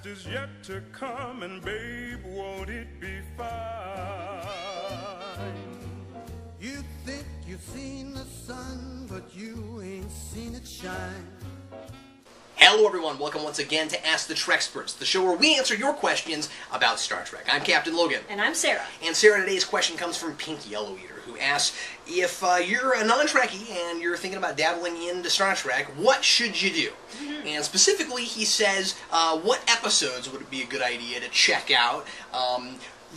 best is yet to come, and babe, won't it be fine? You think you've seen the sun, but you ain't seen it shine. Hello everyone, welcome once again to Ask the Treksperts, the show where we answer your questions about Star Trek. I'm Captain Logan. And I'm Sarah. And Sarah, today's question comes from Pink Yellow Eater, who asks, if you're a non-Trekkie and you're thinking about dabbling into Star Trek, what should you do? And specifically, he says, what episodes would it be a good idea to check out?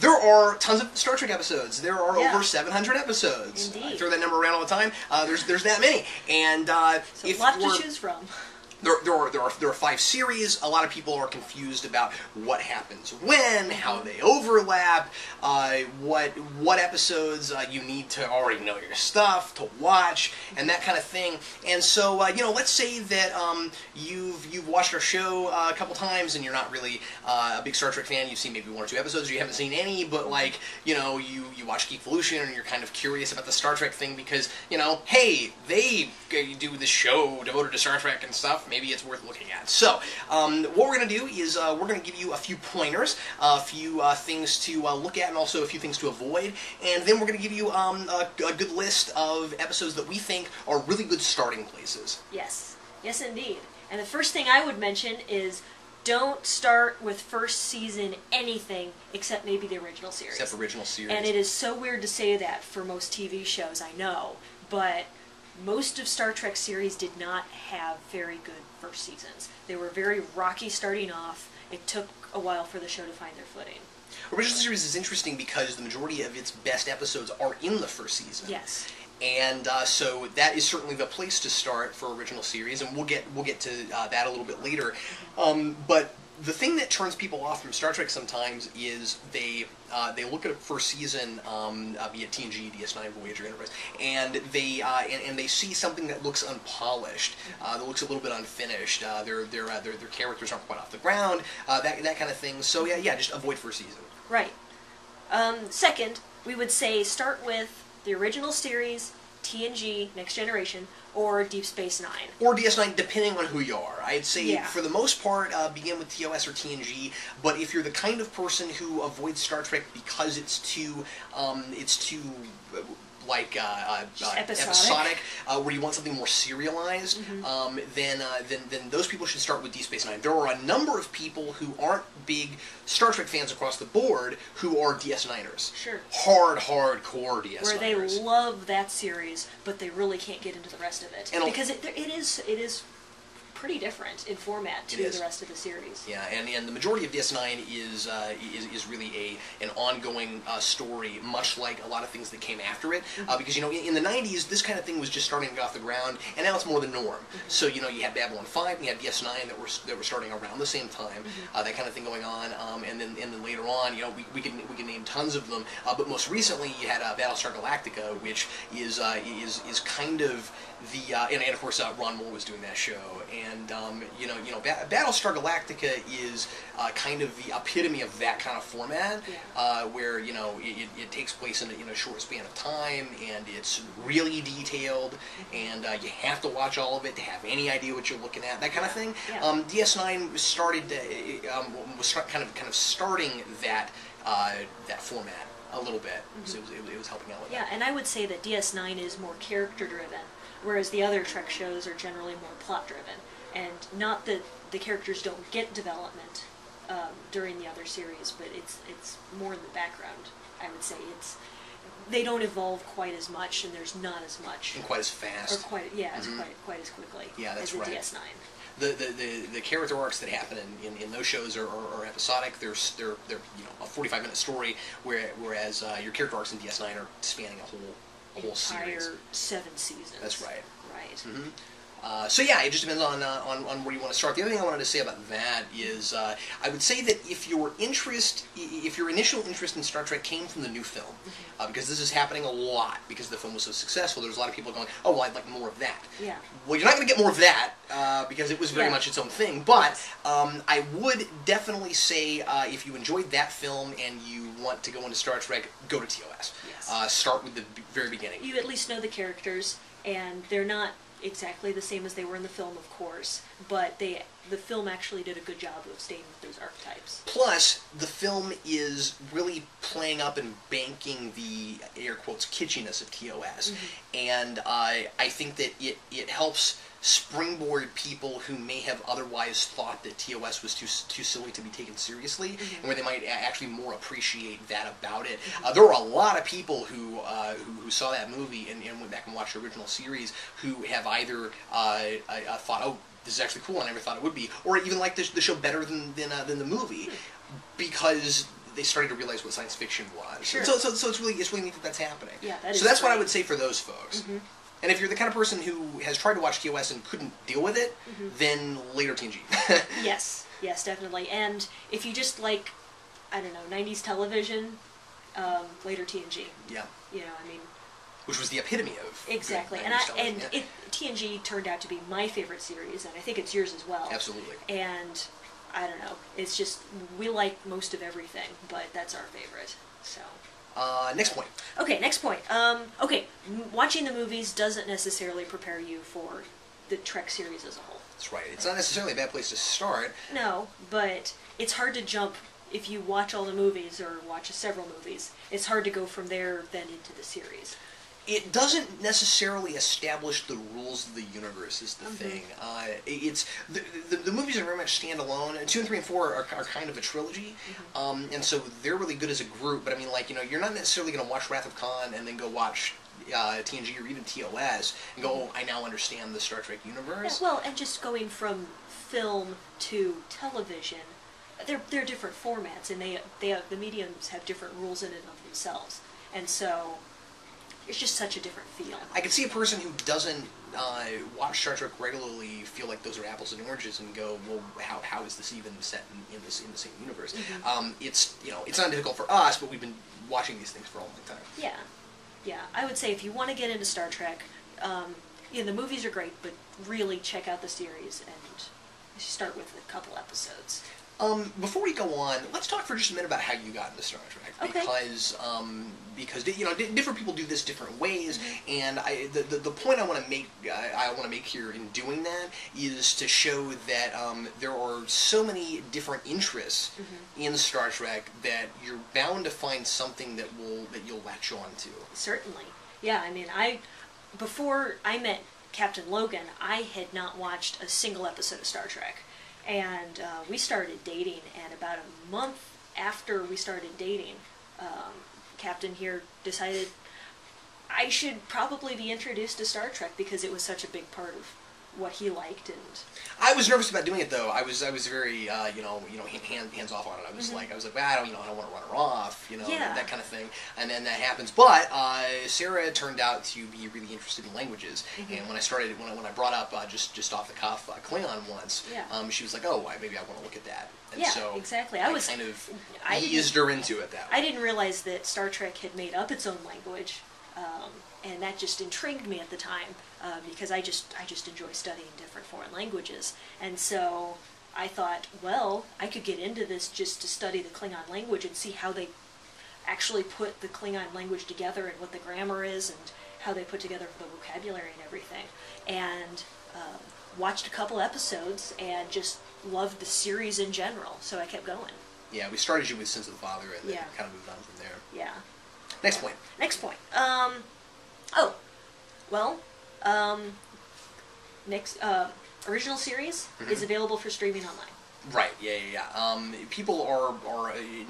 There are tons of Star Trek episodes. There are over 700 episodes. Indeed. I throw that number around all the time. There's that many. And so a lot to choose from. There are 5 series. A lot of people are confused about what happens when, how they overlap, what episodes you need to already know your stuff to watch, and that kind of thing. And so, let's say that you've watched our show a couple times and you're not really a big Star Trek fan. You've seen maybe 1 or 2 episodes, or you haven't seen any, but you watch Geekvolution and you're kind of curious about the Star Trek thing because hey, they do this show devoted to Star Trek and stuff. Maybe it's worth looking at. So, what we're going to do is we're going to give you a few pointers, a few things to look at, and also a few things to avoid, and then we're going to give you a good list of episodes that we think are really good starting places. Yes. Yes, indeed. And the first thing I would mention is don't start with first season anything except maybe the original series. Except original series. And it is so weird to say that for most TV shows, I know, but most of Star Trek series did not have very good first seasons. They were very rocky starting off. It took a while for the show to find their footing. Original series is interesting because the majority of its best episodes are in the first season. Yes. And so that is certainly the place to start for original series, and we'll get to that a little bit later. But the thing that turns people off from Star Trek sometimes is they look at a first season, be it TNG, DS9, Voyager, Enterprise, and they see something that looks unpolished, that looks a little bit unfinished. Their characters aren't quite off the ground, that kind of thing. So yeah, just avoid first season. Right. Second, we would say start with the original series, TNG, Next Generation, or Deep Space Nine. Or DS9, depending on who you are. I'd say, for the most part, begin with TOS or TNG, but if you're the kind of person who avoids Star Trek because it's too episodic, where you want something more serialized, then those people should start with Deep Space Nine. There are a number of people who aren't big Star Trek fans across the board who are DS9ers. Sure. Hardcore DS9ers. Where they love that series, but they really can't get into the rest of it. And because it is pretty different in format to the rest of the series. Yeah, and the majority of DS9 is really an ongoing story, much like a lot of things that came after it. Because in the 90s, this kind of thing was just starting to get off the ground, and now it's more the norm. So you had Babylon 5, and you had DS9 that were starting around the same time, that kind of thing going on. And then later on, we can name tons of them. But most recently, you had Battlestar Galactica, which is kind of the and of course Ron Moore was doing that show, and Battlestar Galactica is kind of the epitome of that kind of format, where it takes place in a short span of time, and it's really detailed, and you have to watch all of it to have any idea what you're looking at, that kind of thing. DS9 started was kind of starting that format a little bit, so it was helping out with that. Yeah, and I would say that DS9 is more character-driven, whereas the other Trek shows are generally more plot-driven. And not that the characters don't get development during the other series, but it's more in the background, I would say. They don't evolve quite as much, and there's not as much. And quite as fast. Or quite as quickly as in DS9. The character arcs that happen in those shows are episodic. They're a 45-minute story, whereas your character arcs in DS9 are spanning a whole series. Entire 7 seasons. That's right. Right. So yeah, it just depends on where you want to start. The other thing I wanted to say about that is I would say that if your initial interest in Star Trek came from the new film, because this is happening a lot because the film was so successful, there's a lot of people going, oh, well, I'd like more of that. Yeah. Well, you're not going to get more of that because it was very much its own thing, but I would definitely say if you enjoyed that film and you want to go into Star Trek, go to TOS. Yes. Start with the very beginning. You at least know the characters, and they're not exactly the same as they were in the film, of course, but the film actually did a good job of staying with those archetypes. Plus, the film is really playing up and banking the, air quotes, kitschiness of TOS. And I think that it helps springboard people who may have otherwise thought that TOS was too silly to be taken seriously, and where they might actually more appreciate that about it. There were a lot of people who saw that movie and went back and watched the original series who have either thought, oh, this is actually cool, I never thought it would be, or even liked the show better than the movie, because they started to realize what science fiction was. Sure. So it's really neat that that's happening. Yeah, that is so that's what I great. would say for those folks. And if you're the kind of person who has tried to watch TOS and couldn't deal with it, then later TNG. Yes, definitely. And if you just like, I don't know, 90s television, later TNG. Yeah. You know, I mean... Which was the epitome of... Exactly. good And 90s television, TNG turned out to be my favorite series, and I think it's yours as well. Absolutely. And, I don't know, it's just, we like most of everything, but that's our favorite, so... Next point. Okay, next point. Watching the movies doesn't necessarily prepare you for the Trek series as a whole. That's right. It's not necessarily a bad place to start. No, but it's hard to jump, if you watch all the movies or watch several movies, it's hard to go from there then into the series. It doesn't necessarily establish the rules of the universe is the thing. It's the movies are very much standalone. 2 and 3 and 4 are kind of a trilogy, and so they're really good as a group. But I mean, like, you know, you're not necessarily going to watch Wrath of Khan and then go watch TNG or even TOS and go, oh, I now understand the Star Trek universe. Yeah, well, and just going from film to television, they're different formats, and they have, the mediums have different rules in and of themselves, and so. It's just such a different feel. I can see a person who doesn't watch Star Trek regularly feel like those are apples and oranges and go, well, how is this even set in the same universe? It's, you know, it's not difficult for us, but we've been watching these things for a long time. Yeah. I would say if you want to get into Star Trek, the movies are great, but really check out the series and start with a couple episodes. Before we go on, let's talk for just a minute about how you got into Star Trek, because you know, different people do this different ways, and the point I want to make here in doing that is to show that there are so many different interests in Star Trek that you're bound to find something that you'll latch on to. Certainly, yeah. I mean, before I met Captain Logan, I had not watched a single episode of Star Trek. And we started dating, and about a month after we started dating, Captain here decided I should probably be introduced to Star Trek because it was such a big part of what he liked. And I was nervous about doing it, though. I was very hands off on it. I was like, well, I don't want to run her off, that kind of thing. And then that happens. But Sarah turned out to be really interested in languages, and when I brought up just off the cuff Klingon once, she was like, oh, maybe I want to look at that. And so exactly. I kind of eased her into it that way. I didn't realize that Star Trek had made up its own language. And that just intrigued me at the time because I just enjoy studying different foreign languages. And so I thought, well, I could get into this just to study the Klingon language and see how they actually put the Klingon language together and what the grammar is and how they put together the vocabulary and everything. And watched a couple episodes and just loved the series in general. So I kept going. Yeah, we started you with Sins of the Father and then kind of moved on from there. Yeah. Next point. Original series is available for streaming online. Right, yeah. People are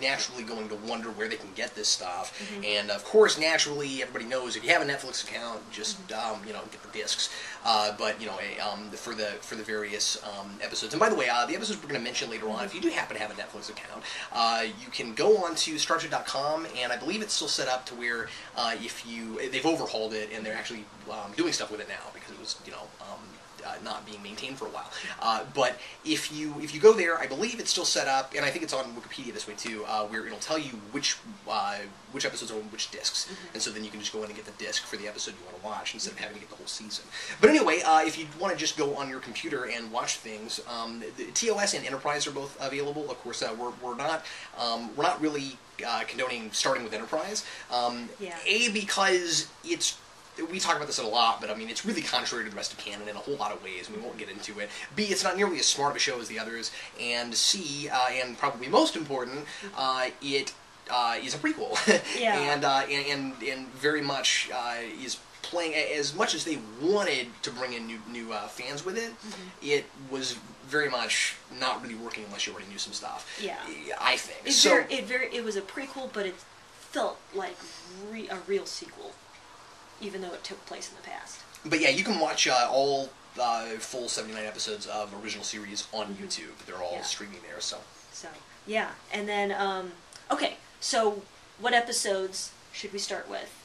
naturally going to wonder where they can get this stuff, and of course, naturally, everybody knows if you have a Netflix account, just get the discs. But for the various episodes, and by the way, the episodes we're going to mention later on, if you do happen to have a Netflix account, you can go on to StarTrek.com, and I believe it's still set up to where they've overhauled it, and they're actually doing stuff with it now because it was not being maintained for a while. But if you go there, I believe it's still set up, and I think it's on Wikipedia this way too, where it'll tell you which episodes are on which discs, and so then you can just go in and get the disc for the episode you want to watch instead of having to get the whole season. But anyway, if you want to just go on your computer and watch things, the TOS and Enterprise are both available. Of course, we're not really condoning starting with Enterprise. Because it's we talk about this a lot, but I mean, it's really contrary to the rest of canon in a whole lot of ways, and we won't get into it. B, it's not nearly as smart of a show as the others, and C, and probably most important, it is a prequel, and very much is playing, as much as they wanted to bring in new fans with it, it was very much not really working unless you already knew some stuff. Yeah, I think. It was a prequel, but it felt like a real sequel, even though it took place in the past. But yeah, you can watch all full 79 episodes of original series on YouTube. They're all streaming there. So yeah, and then okay. So what episodes should we start with?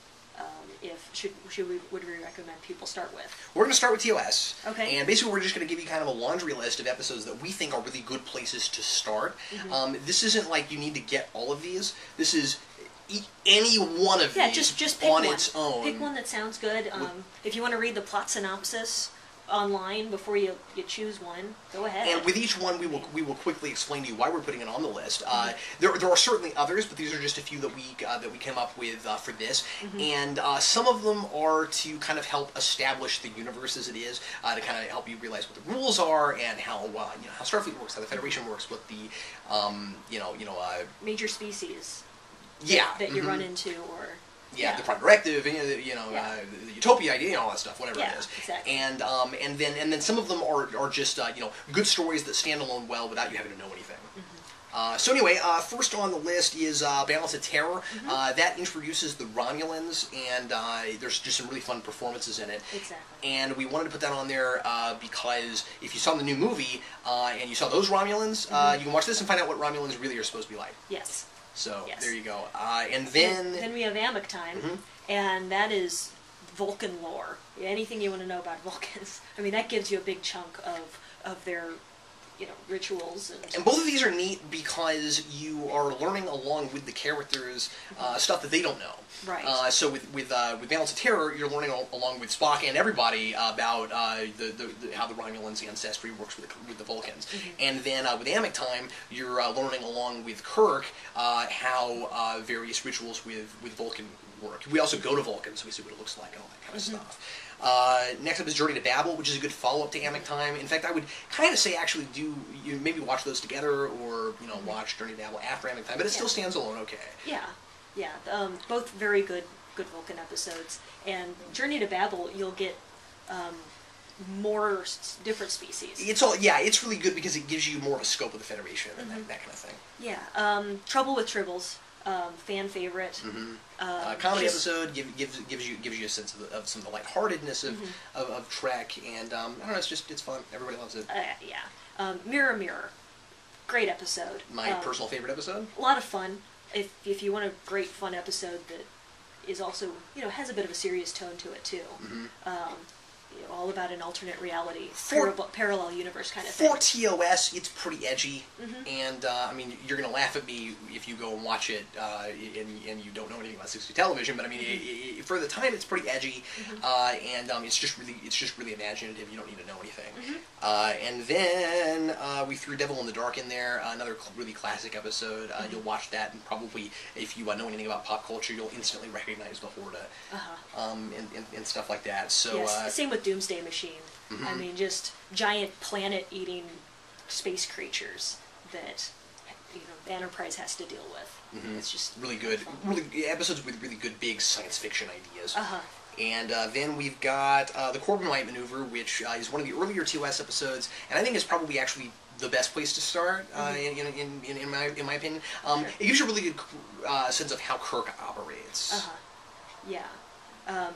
Would we recommend people start with? We're going to start with TOS. Okay. And basically we're just going to give you kind of a laundry list of episodes that we think are really good places to start. This isn't like you need to get all of these. This is any one of these just pick on one. its own. Pick one that sounds good. If you want to read the plot synopsis online before you choose one, go ahead. And with each one, we will quickly explain to you why we're putting it on the list. There are certainly others, but these are just a few that we came up with for this. And some of them are to kind of help establish the universe as it is, to kind of help you realize what the rules are and how how Starfleet works, how the Federation works, what the major species. Yeah. That you run into, or the Prime Directive, the Utopia idea, all that stuff, whatever it is. Exactly. And then some of them are just good stories that stand alone well without you having to know anything. So anyway, first on the list is Balance of Terror. That introduces the Romulans, and there's just some really fun performances in it. Exactly. And we wanted to put that on there because if you saw the new movie and you saw those Romulans, you can watch this and find out what Romulans really are supposed to be like. Yes. So there you go. And then we have Amok Time, and that is Vulcan lore. Anything you want to know about Vulcans. I mean, that gives you a big chunk of their rituals. And both of these are neat because you are learning along with the characters stuff that they don't know. Right. So with Balance of Terror, you're learning along with Spock and everybody about how the Romulans' ancestry works with the Vulcans. And then with Amok Time, you're learning along with Kirk how various rituals with Vulcan work. We also go to Vulcan, so we see what it looks like and all that kind of stuff. Next up is Journey to Babel, which is a good follow-up to Amok Time. In fact, I would kind of say actually maybe watch those together, or watch Journey to Babel after Amok Time, but it still stands alone okay. Yeah, both very good Vulcan episodes. And Journey to Babel, you'll get more different species. It's really good because it gives you more of a scope of the Federation and that kind of thing. Yeah, Trouble with Tribbles. Fan favorite. Comedy episode gives you a sense of some of the lightheartedness of Trek, and I don't know, it's fun. Everybody loves it. Mirror Mirror, great episode. My personal favorite episode. A lot of fun. If you want a great fun episode that is also has a bit of a serious tone to it too. All about an alternate reality, parallel universe kind of thing. For TOS, it's pretty edgy, and I mean, you're gonna laugh at me if you go and watch it and you don't know anything about 60s television. But I mean, for the time, it's pretty edgy, and it's just really imaginative. You don't need to know anything. And then we threw Devil in the Dark in there, another really classic episode. You'll watch that, and probably if you know anything about pop culture, you'll instantly recognize the Horta, and stuff like that. So same with Doomsday Machine. I mean, just giant planet-eating space creatures that the Enterprise has to deal with. It's just really good, episodes with really good big science fiction ideas. And then we've got the Corbomite Maneuver, which is one of the earlier TOS episodes, and I think is probably actually the best place to start, in my opinion. It gives you a really good sense of how Kirk operates. Yeah.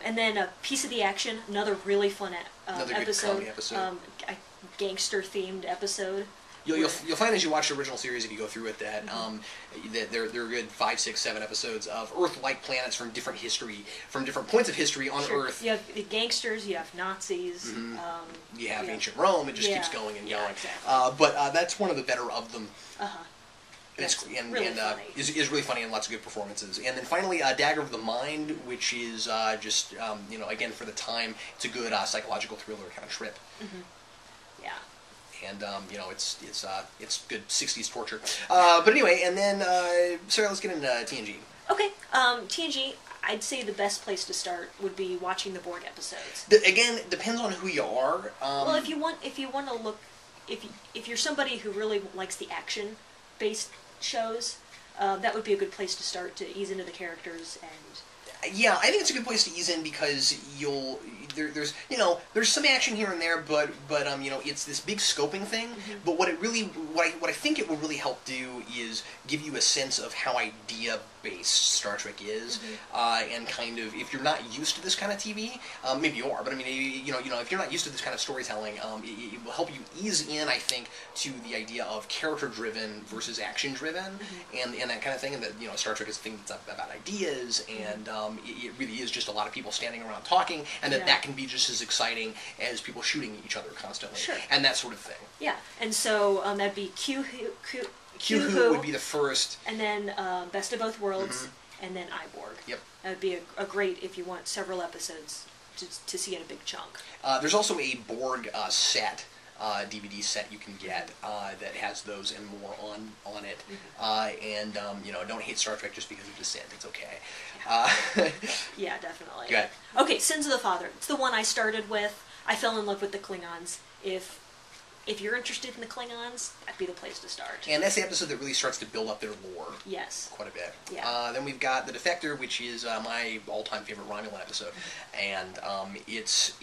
And then a Piece of the Action, another really fun another episode. Good comedy episode. A gangster-themed episode. You'll find as you watch the original series, if you go through it, that that there are good 5, 6, 7 episodes of Earth-like planets from different points of history on Earth. You have the gangsters, you have Nazis. You have ancient Rome. It just keeps going and going. Exactly. But that's one of the better of them. It's really funny. Is really funny and lots of good performances. And then finally, Dagger of the Mind, which is just again for the time, it's a good psychological thriller kind of trip. Yeah. And it's good 60s torture. But anyway, and then Sarah, let's get into TNG. Okay, TNG. I'd say the best place to start would be watching the Borg episodes. Again, it depends on who you are. Well, if you want to look, if you're somebody who really likes the action-based shows, that would be a good place to start to ease into the characters and. Yeah, I think it's a good place to ease in because there's some action here and there, but it's this big scoping thing. Mm-hmm. But what I think it will really help do is give you a sense of how idea-based Star Trek is, and kind of if you're not used to this kind of TV, maybe you are, but I mean, if you're not used to this kind of storytelling, it will help you ease in, I think, to the idea of character-driven versus action-driven, and that kind of thing, and that Star Trek is a thing that's about ideas, and it really is just a lot of people standing around talking, and that can be just as exciting as people shooting each other constantly, and that sort of thing. Yeah, and so that'd be Q-Who would be the first. And then Best of Both Worlds, and then iBorg. Yep. That would be a great if you want several episodes to see in a big chunk. There's also a Borg set. DVD set you can get that has those and more on it, and don't hate Star Trek just because of dissent. It's okay. Yeah, definitely. Go ahead. Okay, Sins of the Father. It's the one I started with. I fell in love with the Klingons. If you're interested in the Klingons, that'd be the place to start. And that's the episode that really starts to build up their lore. Yes. Quite a bit. Yeah. Then we've got The Defector, which is my all-time favorite Romulan episode. And it's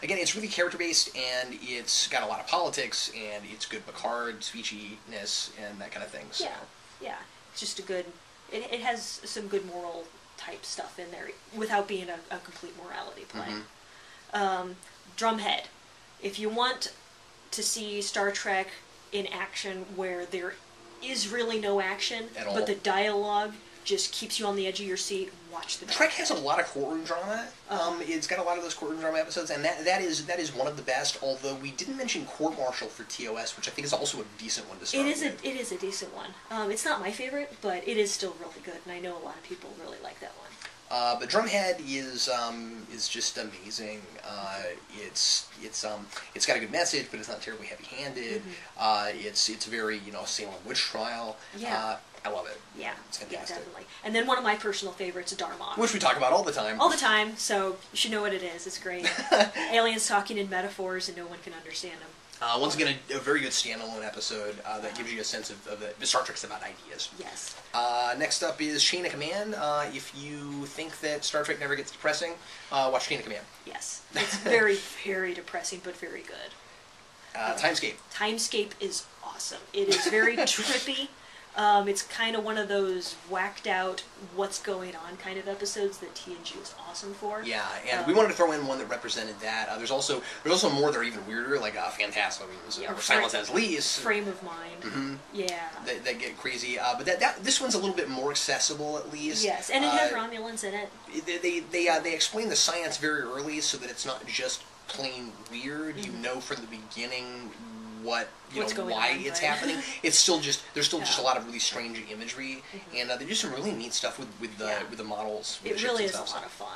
again, it's really character-based, and it's got a lot of politics, and it's good Picard speechiness, and that kind of thing. So. Yeah. It's just a good... It has some good moral type stuff in there, without being a complete morality play. Drumhead. If you want to see Star Trek in action where there is really no action, but the dialogue just keeps you on the edge of your seat, watch the Trek has a lot of courtroom drama. It's got a lot of those courtroom drama episodes, and that is one of the best, although we didn't mention Court Martial for TOS, which I think is also a decent one to start with. It is a decent one. It's not my favorite, but it is still really good, and I know a lot of people really like that one. But Drumhead is just amazing. It's got a good message, but it's not terribly heavy-handed. It's very Salem witch trial. Yeah. I love it. Yeah, it's fantastic. Yeah, definitely. And then one of my personal favorites, Darmok. Which we talk about all the time. All the time, so you should know what it is. It's great. Aliens talking in metaphors, and no one can understand them. Once again, a very good standalone episode that gives you a sense of the Star Trek's about ideas. Yes. Next up is Chain of Command. If you think that Star Trek never gets depressing, watch Chain of Command. Yes. It's very, very depressing, but very good. Timescape. Timescape is awesome. It is very trippy. It's kind of one of those whacked out, what's going on kind of episodes that TNG is awesome for. Yeah, and we wanted to throw in one that represented that. There's also more that are even weirder, like Phantasm, or Silence as Lease. Frame of Mind. Yeah. That get crazy, but this one's a little bit more accessible, at least. Yes, and it has Romulans in it. They explain the science very early so that it's not just plain weird. You know from the beginning why it's happening. It's still just just a lot of really strange imagery, and they do some really neat stuff with the models. It really is a lot of fun.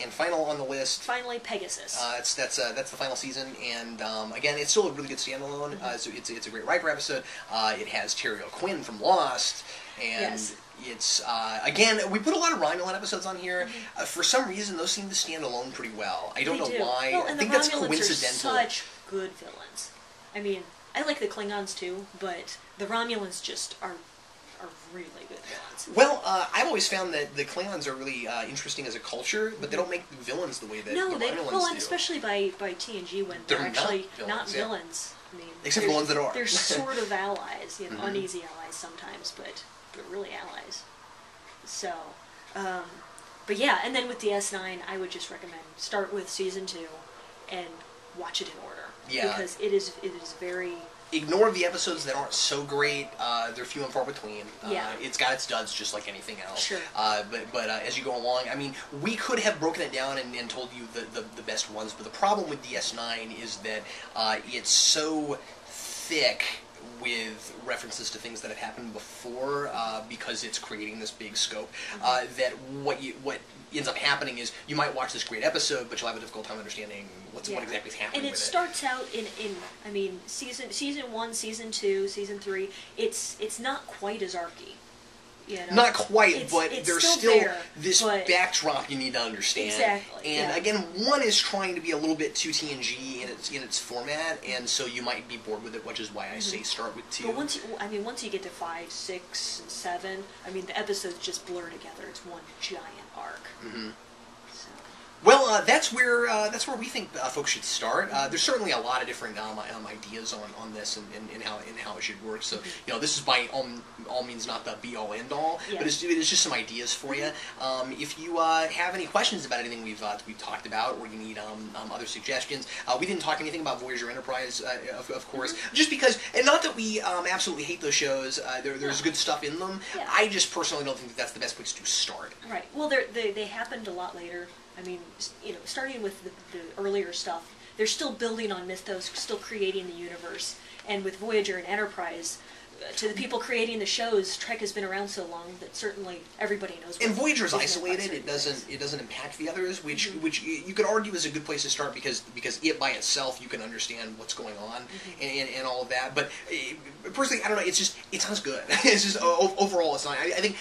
And final on the list. Finally, Pegasus. That's the final season, and again, it's still a really good standalone. So it's a great Riker episode. It has Terry O'Quinn from Lost, and it's again, we put a lot of Romulan episodes on here. For some reason, those seem to stand alone pretty well. I don't know why. Well, I think that's coincidental. Are such good villains. I mean, I like the Klingons too, but the Romulans just are really good villains. Well, I've always found that the Klingons are really interesting as a culture, but they don't make villains the way that the Romulans do. Well, and especially by TNG when they're actually not villains. I mean, except for the ones that are. They're sort of allies, uneasy allies sometimes, but really allies. So, but yeah, and then with DS9, I would just recommend start with season 2 and watch it in order. Yeah. Because it is very... Ignore the episodes that aren't so great. They're few and far between. Yeah. It's got its duds just like anything else. Sure. But as you go along, I mean, we could have broken it down and told you the best ones, but the problem with DS9 is that it's so thick with references to things that have happened before, because it's creating this big scope, that what ends up happening is you might watch this great episode, but you'll have a difficult time understanding what exactly is happening with it. And it starts out in I mean, season 1, season 2, season 3, it's not quite as archy. You know? Not quite, but it's there's still still there, this but backdrop you need to understand. Exactly. And yeah. again, one is trying to be a little bit too TNG in its format, and so you might be bored with it, which is why I say start with 2. But once you get to 5, 6, and 7, I mean, the episodes just blur together. It's one giant arc. Mm-hmm. So. Well, that's where we think folks should start. There's certainly a lot of different ideas on this and how it should work. So this is by all means not the be all end all, Yeah. but it's just some ideas for you. If you have any questions about anything we've talked about, or you need other suggestions, we didn't talk anything about Voyager Enterprise, of course, just because, and not that we absolutely hate those shows. There's good stuff in them. Yeah. I just personally don't think that's the best place to start. Right. Well, they happened a lot later. I mean, starting with the earlier stuff, they're still building on mythos, still creating the universe. And with Voyager and Enterprise, to the people creating the shows, Trek has been around so long that certainly everybody knows. And Voyager's isolated; it doesn't impact the others, which you could argue is a good place to start because it by itself you can understand what's going on and all of that. But personally, I don't know. It's not as good. It's just overall, it's not. I think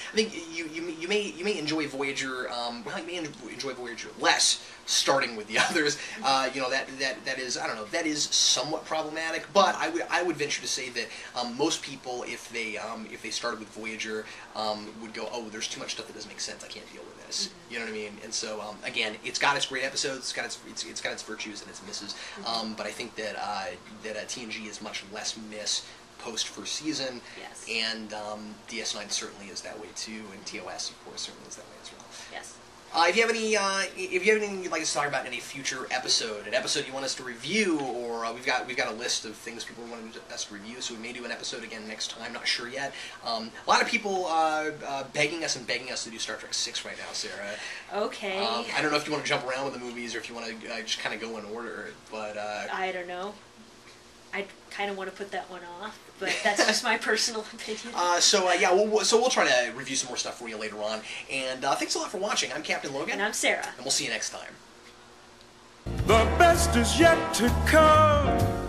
you may enjoy Voyager. Well, you may enjoy Voyager less starting with the others. That is, I don't know, that is somewhat problematic. But I would venture to say that most people, if they started with Voyager, would go, oh, there's too much stuff that doesn't make sense. I can't deal with this. You know what I mean? And so again, it's got its great episodes, it's got its virtues and its misses. But I think that TNG is much less miss post first season. Yes. And DS9 certainly is that way too, and TOS of course certainly is that way as well. Yes. If you have anything you'd like us to talk about in any future episode, an episode you want us to review, or we've got a list of things people want us to review, so we may do an episode again next time. Not sure yet. A lot of people begging us to do Star Trek 6 right now, Sarah. Okay. I don't know if you want to jump around with the movies or if you want to just kind of go in order, but I don't know. I kind of want to put that one off, but that's just my personal opinion. We'll try to review some more stuff for you later on. And thanks a lot for watching. I'm Captain Logan. And I'm Sarah. And we'll see you next time. The best is yet to come.